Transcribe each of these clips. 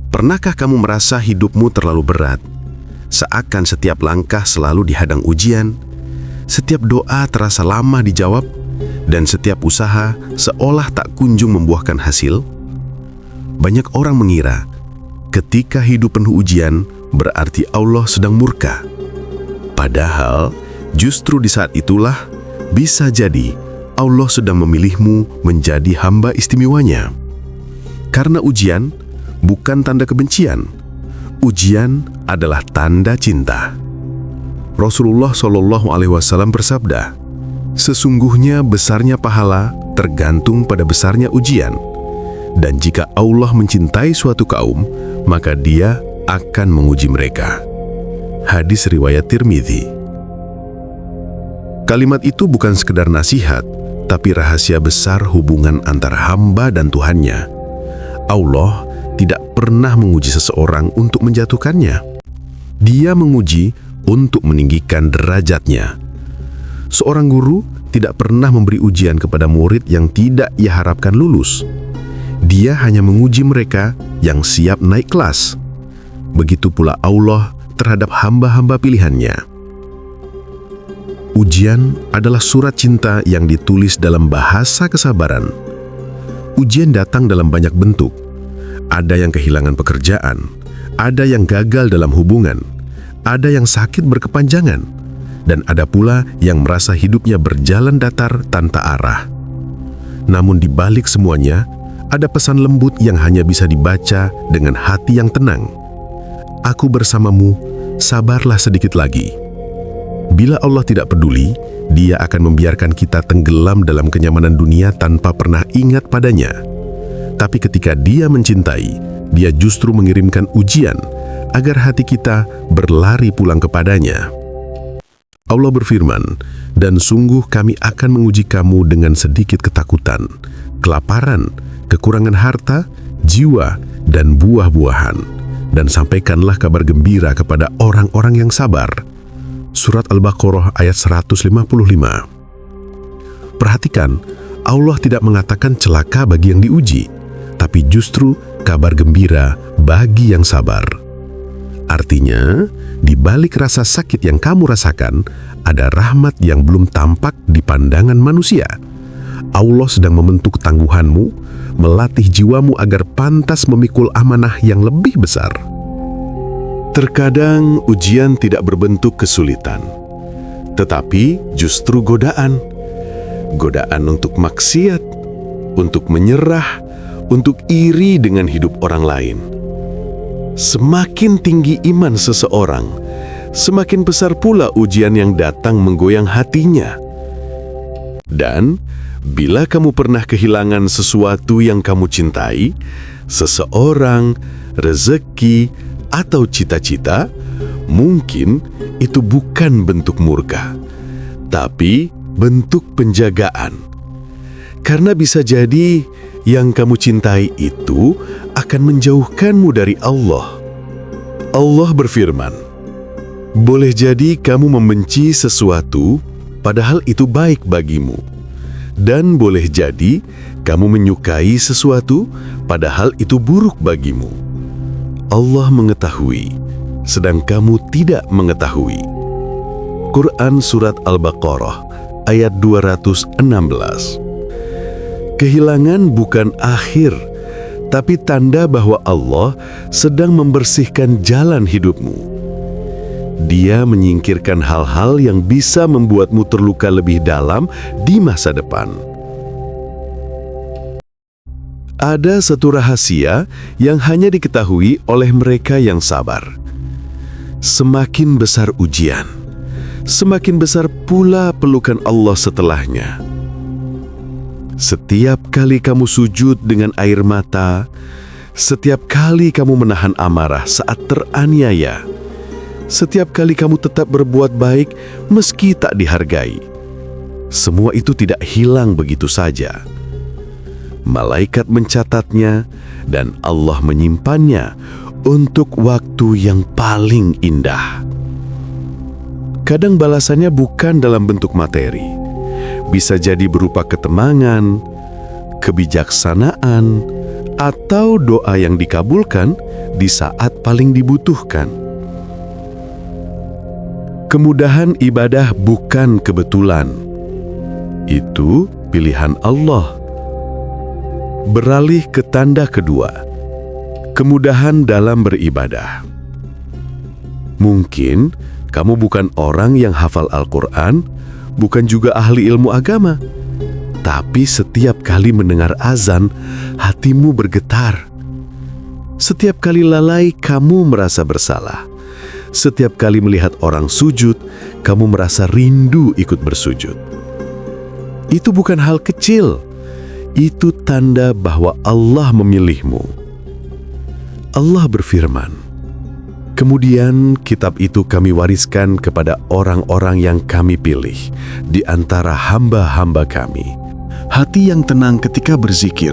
Pernahkah kamu merasa hidupmu terlalu berat? Seakan setiap langkah selalu dihadang ujian, setiap doa terasa lama dijawab, dan setiap usaha seolah tak kunjung membuahkan hasil? Banyak orang mengira ketika hidup penuh ujian berarti Allah sedang murka. Padahal justru di saat itulah bisa jadi Allah sedang memilihmu menjadi hamba istimewanya. Karena ujian bukan tanda kebencian, ujian adalah tanda cinta. Rasulullah SAW bersabda, "Sesungguhnya besarnya pahala tergantung pada besarnya ujian. Dan jika Allah mencintai suatu kaum, maka Dia akan menguji mereka." Hadis riwayat Tirmidzi. Kalimat itu bukan sekedar nasihat, tapi rahasia besar hubungan antara hamba dan Tuhannya. Allah tidak pernah menguji seseorang untuk menjatuhkannya. Dia menguji untuk meninggikan derajatnya. Seorang guru tidak pernah memberi ujian kepada murid yang tidak ia harapkan lulus. Dia hanya menguji mereka yang siap naik kelas. Begitu pula Allah terhadap hamba-hamba pilihannya. Ujian adalah surat cinta yang ditulis dalam bahasa kesabaran. Ujian datang dalam banyak bentuk. Ada yang kehilangan pekerjaan, ada yang gagal dalam hubungan, ada yang sakit berkepanjangan, dan ada pula yang merasa hidupnya berjalan datar tanpa arah. Namun di balik semuanya, ada pesan lembut yang hanya bisa dibaca dengan hati yang tenang. Aku bersamamu, sabarlah sedikit lagi. Bila Allah tidak peduli, Dia akan membiarkan kita tenggelam dalam kenyamanan dunia tanpa pernah ingat padanya. Tapi ketika Dia mencintai, Dia justru mengirimkan ujian agar hati kita berlari pulang kepadanya. Allah berfirman, "Dan sungguh kami akan menguji kamu dengan sedikit ketakutan, kelaparan, kekurangan harta, jiwa, dan buah-buahan. Dan sampaikanlah kabar gembira kepada orang-orang yang sabar." Surat Al-Baqarah ayat 155. Perhatikan, Allah tidak mengatakan celaka bagi yang diuji, tapi justru kabar gembira bagi yang sabar. Artinya, di balik rasa sakit yang kamu rasakan, ada rahmat yang belum tampak di pandangan manusia. Allah sedang membentuk tangguhanmu, melatih jiwamu agar pantas memikul amanah yang lebih besar. Terkadang ujian tidak berbentuk kesulitan, tetapi justru godaan. Godaan untuk maksiat, untuk menyerah, untuk iri dengan hidup orang lain. Semakin tinggi iman seseorang, semakin besar pula ujian yang datang menggoyang hatinya. Dan bila kamu pernah kehilangan sesuatu yang kamu cintai, seseorang, rezeki, atau cita-cita, mungkin itu bukan bentuk murka, tapi bentuk penjagaan. Karena bisa jadi yang kamu cintai itu akan menjauhkanmu dari Allah. Allah berfirman, "Boleh jadi kamu membenci sesuatu, padahal itu baik bagimu. Dan boleh jadi kamu menyukai sesuatu, padahal itu buruk bagimu. Allah mengetahui, sedang kamu tidak mengetahui." Quran Surat Al-Baqarah ayat 216. Kehilangan bukan akhir, tapi tanda bahwa Allah sedang membersihkan jalan hidupmu. Dia menyingkirkan hal-hal yang bisa membuatmu terluka lebih dalam di masa depan. Ada satu rahasia yang hanya diketahui oleh mereka yang sabar. Semakin besar ujian, semakin besar pula pelukan Allah setelahnya. Setiap kali kamu sujud dengan air mata, setiap kali kamu menahan amarah saat teraniaya, setiap kali kamu tetap berbuat baik meski tak dihargai, semua itu tidak hilang begitu saja. Malaikat mencatatnya dan Allah menyimpannya untuk waktu yang paling indah. Kadang balasannya bukan dalam bentuk materi, bisa jadi berupa ketenangan, kebijaksanaan, atau doa yang dikabulkan di saat paling dibutuhkan. Kemudahan ibadah bukan kebetulan. Itu pilihan Allah. Beralih ke tanda kedua, kemudahan dalam beribadah. Mungkin kamu bukan orang yang hafal Al-Quran, bukan juga ahli ilmu agama, tapi setiap kali mendengar azan, hatimu bergetar. Setiap kali lalai, kamu merasa bersalah. Setiap kali melihat orang sujud, kamu merasa rindu ikut bersujud. Itu bukan hal kecil. Itu tanda bahwa Allah memilihmu. Allah berfirman, "Kemudian kitab itu kami wariskan kepada orang-orang yang kami pilih di antara hamba-hamba kami." Hati yang tenang ketika berzikir,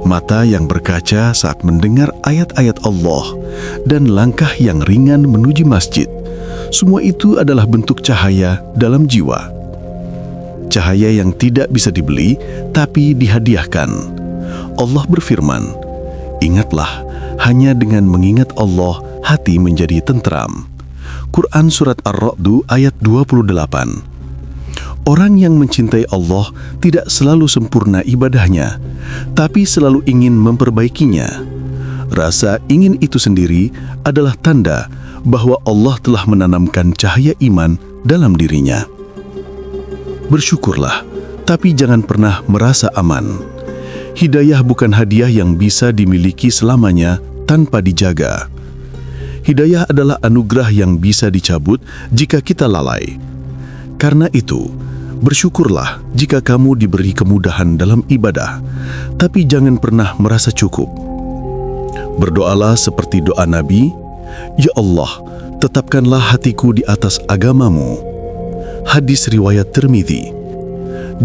mata yang berkaca saat mendengar ayat-ayat Allah, dan langkah yang ringan menuju masjid. Semua itu adalah bentuk cahaya dalam jiwa. Cahaya yang tidak bisa dibeli, tapi dihadiahkan. Allah berfirman, "Ingatlah, hanya dengan mengingat Allah, hati menjadi tentram." Quran Surat Ar-Ra'd ayat 28. Orang yang mencintai Allah tidak selalu sempurna ibadahnya, tapi selalu ingin memperbaikinya. Rasa ingin itu sendiri adalah tanda bahwa Allah telah menanamkan cahaya iman dalam dirinya. Bersyukurlah, tapi jangan pernah merasa aman. Hidayah bukan hadiah yang bisa dimiliki selamanya tanpa dijaga. Hidayah adalah anugerah yang bisa dicabut jika kita lalai. Karena itu, bersyukurlah jika kamu diberi kemudahan dalam ibadah, tapi jangan pernah merasa cukup. Berdoalah seperti doa Nabi, "Ya Allah, tetapkanlah hatiku di atas agamamu." Hadis riwayat Tirmidzi.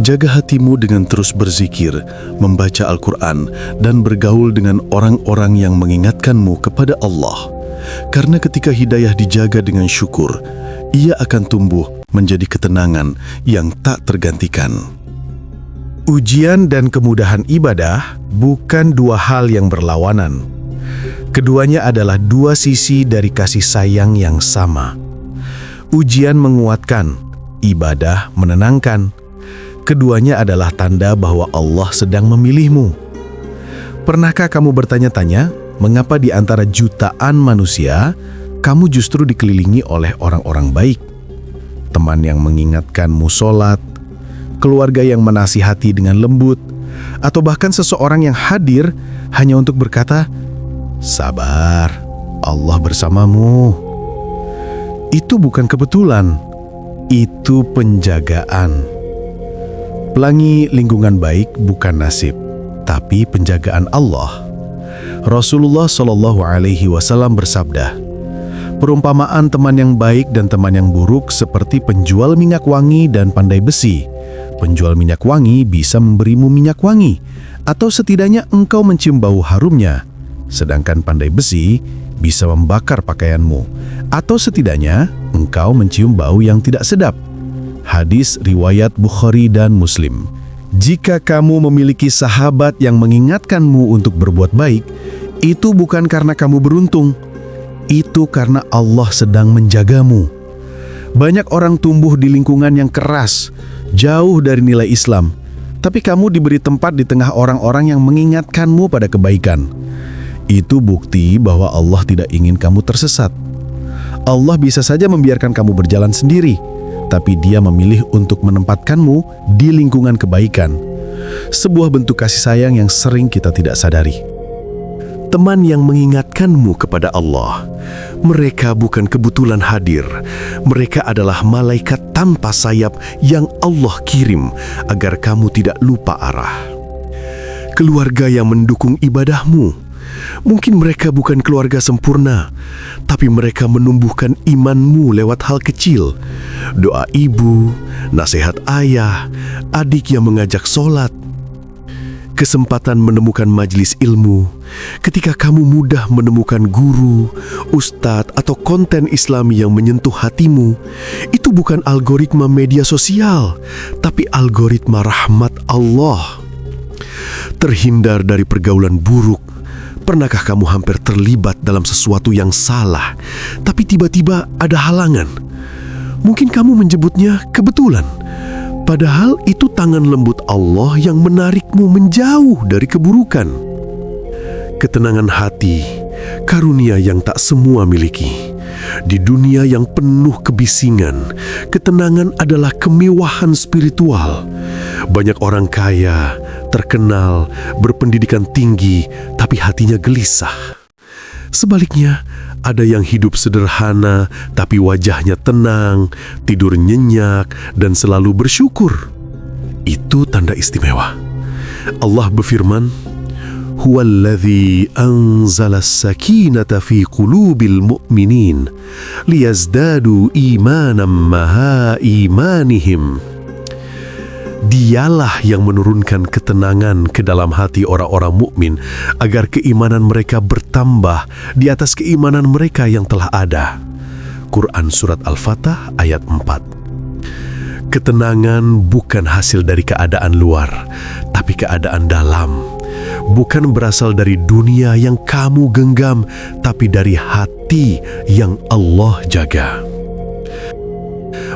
Jaga hatimu dengan terus berzikir, membaca Al-Quran, dan bergaul dengan orang-orang yang mengingatkanmu kepada Allah. Karena ketika hidayah dijaga dengan syukur, ia akan tumbuh menjadi ketenangan yang tak tergantikan. Ujian dan kemudahan ibadah bukan dua hal yang berlawanan. Keduanya adalah dua sisi dari kasih sayang yang sama. Ujian menguatkan, ibadah menenangkan. Keduanya adalah tanda bahwa Allah sedang memilihmu. Pernahkah kamu bertanya-tanya, mengapa di antara jutaan manusia, kamu justru dikelilingi oleh orang-orang baik? Teman yang mengingatkanmu sholat, keluarga yang menasihati dengan lembut, atau bahkan seseorang yang hadir hanya untuk berkata, "Sabar, Allah bersamamu." Itu bukan kebetulan. Itu penjagaan. Pelangi lingkungan baik bukan nasib, tapi penjagaan Allah. Rasulullah SAW bersabda, "Perumpamaan teman yang baik dan teman yang buruk seperti penjual minyak wangi dan pandai besi. Penjual minyak wangi bisa memberimu minyak wangi, atau setidaknya engkau mencium bau harumnya. Sedangkan pandai besi bisa membakar pakaianmu, atau setidaknya engkau mencium bau yang tidak sedap." Hadis riwayat Bukhari dan Muslim. Jika kamu memiliki sahabat yang mengingatkanmu untuk berbuat baik, itu bukan karena kamu beruntung. Itu karena Allah sedang menjagamu. Banyak orang tumbuh di lingkungan yang keras, jauh dari nilai Islam, tapi kamu diberi tempat di tengah orang-orang yang mengingatkanmu pada kebaikan. Itu bukti bahwa Allah tidak ingin kamu tersesat. Allah bisa saja membiarkan kamu berjalan sendiri, tapi Dia memilih untuk menempatkanmu di lingkungan kebaikan. Sebuah bentuk kasih sayang yang sering kita tidak sadari. Teman yang mengingatkanmu kepada Allah, mereka bukan kebetulan hadir. Mereka adalah malaikat tanpa sayap yang Allah kirim agar kamu tidak lupa arah. Keluarga yang mendukung ibadahmu, mungkin mereka bukan keluarga sempurna, tapi mereka menumbuhkan imanmu lewat hal kecil. Doa ibu, nasihat ayah, adik yang mengajak sholat, kesempatan menemukan majelis ilmu. Ketika kamu mudah menemukan guru, ustadz, atau konten Islami yang menyentuh hatimu, itu bukan algoritma media sosial, tapi algoritma rahmat Allah. Terhindar dari pergaulan buruk, Pernahkah kamu hampir terlibat dalam sesuatu yang salah, tapi tiba-tiba ada halangan? Mungkin kamu menyebutnya kebetulan, padahal itu tangan lembut Allah yang menarikmu menjauh dari keburukan. Ketenangan hati, karunia yang tak semua miliki. Di dunia yang penuh kebisingan, ketenangan adalah kemewahan spiritual. Banyak orang kaya, terkenal, berpendidikan tinggi, tapi hatinya gelisah. Sebaliknya, ada yang hidup sederhana, tapi wajahnya tenang, tidur nyenyak, dan selalu bersyukur. Itu tanda istimewa. Allah berfirman, Huwallazi anzala as-sakinata fi qulubil mu'minin liyazdadu imanan maha imanihim. Dialah yang menurunkan ketenangan ke dalam hati orang-orang mukmin agar keimanan mereka bertambah di atas keimanan mereka yang telah ada. Quran Surat Al-Fatah ayat 4. Ketenangan bukan hasil dari keadaan luar, tapi keadaan dalam. Bukan berasal dari dunia yang kamu genggam, tapi dari hati yang Allah jaga.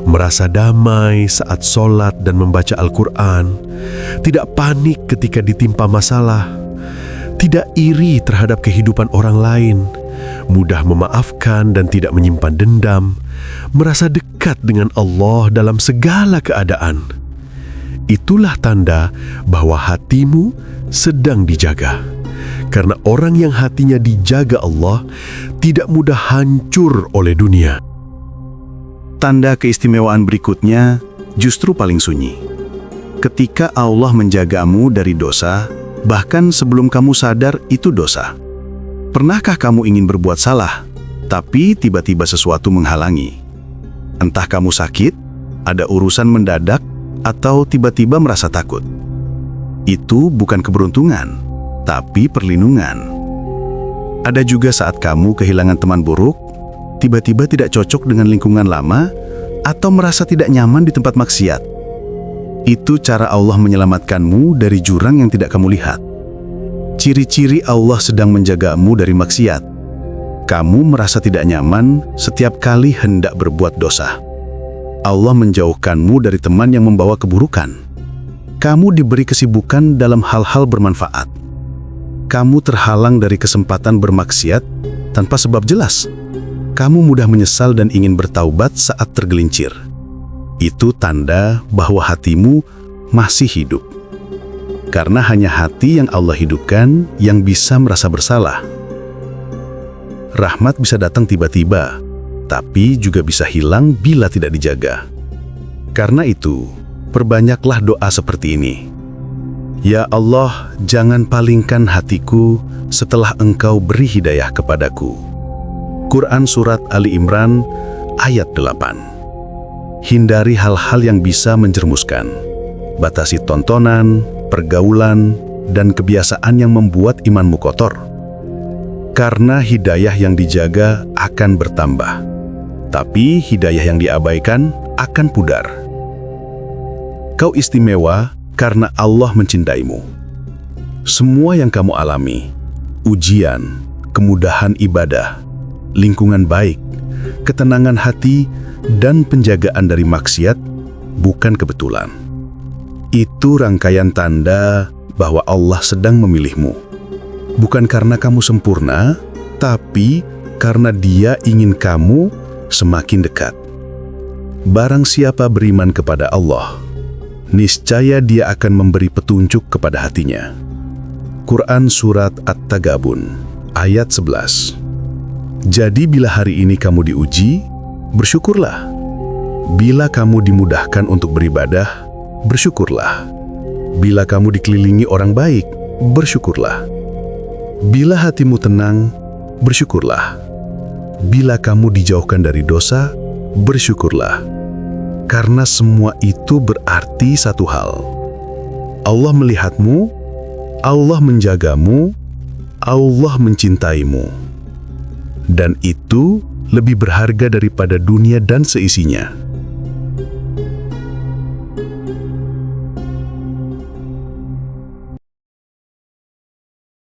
Merasa damai saat sholat dan membaca Al-Quran, tidak panik ketika ditimpa masalah, tidak iri terhadap kehidupan orang lain, mudah memaafkan dan tidak menyimpan dendam, merasa dekat dengan Allah dalam segala keadaan. Itulah tanda bahwa hatimu sedang dijaga. Karena orang yang hatinya dijaga Allah tidak mudah hancur oleh dunia. Tanda keistimewaan berikutnya justru paling sunyi. Ketika Allah menjagamu dari dosa, bahkan sebelum kamu sadar itu dosa. Pernahkah kamu ingin berbuat salah, tapi tiba-tiba sesuatu menghalangi? Entah kamu sakit, ada urusan mendadak, atau tiba-tiba merasa takut. Itu bukan keberuntungan, tapi perlindungan. Ada juga saat kamu kehilangan teman buruk, tiba-tiba tidak cocok dengan lingkungan lama, atau merasa tidak nyaman di tempat maksiat. Itu cara Allah menyelamatkanmu dari jurang yang tidak kamu lihat. Ciri-ciri Allah sedang menjagamu dari maksiat. Kamu merasa tidak nyaman setiap kali hendak berbuat dosa. Allah menjauhkanmu dari teman yang membawa keburukan. Kamu diberi kesibukan dalam hal-hal bermanfaat. Kamu terhalang dari kesempatan bermaksiat tanpa sebab jelas. Kamu mudah menyesal dan ingin bertaubat saat tergelincir. Itu tanda bahwa hatimu masih hidup. Karena hanya hati yang Allah hidupkan yang bisa merasa bersalah. Rahmat bisa datang tiba-tiba, tapi juga bisa hilang bila tidak dijaga. Karena itu, perbanyaklah doa seperti ini. Ya Allah, jangan palingkan hatiku setelah Engkau beri hidayah kepadaku. Quran Surat Ali Imran ayat 8. Hindari hal-hal yang bisa menjerumuskan. Batasi tontonan, pergaulan, dan kebiasaan yang membuat imanmu kotor. Karena hidayah yang dijaga akan bertambah, tapi hidayah yang diabaikan akan pudar. Kau istimewa karena Allah mencintaimu. Semua yang kamu alami, ujian, kemudahan ibadah, lingkungan baik, ketenangan hati, dan penjagaan dari maksiat, bukan kebetulan. Itu rangkaian tanda bahwa Allah sedang memilihmu. Bukan karena kamu sempurna, tapi karena Dia ingin kamu semakin dekat. Barang siapa beriman kepada Allah, niscaya Dia akan memberi petunjuk kepada hatinya. Quran Surat At-Tagabun ayat 11. Jadi bila hari ini kamu diuji, bersyukurlah. Bila kamu dimudahkan untuk beribadah, bersyukurlah. Bila kamu dikelilingi orang baik, bersyukurlah. Bila hatimu tenang, bersyukurlah. Bila kamu dijauhkan dari dosa, bersyukurlah. Karena semua itu berarti satu hal. Allah melihatmu, Allah menjagamu, Allah mencintaimu. Dan itu lebih berharga daripada dunia dan seisinya.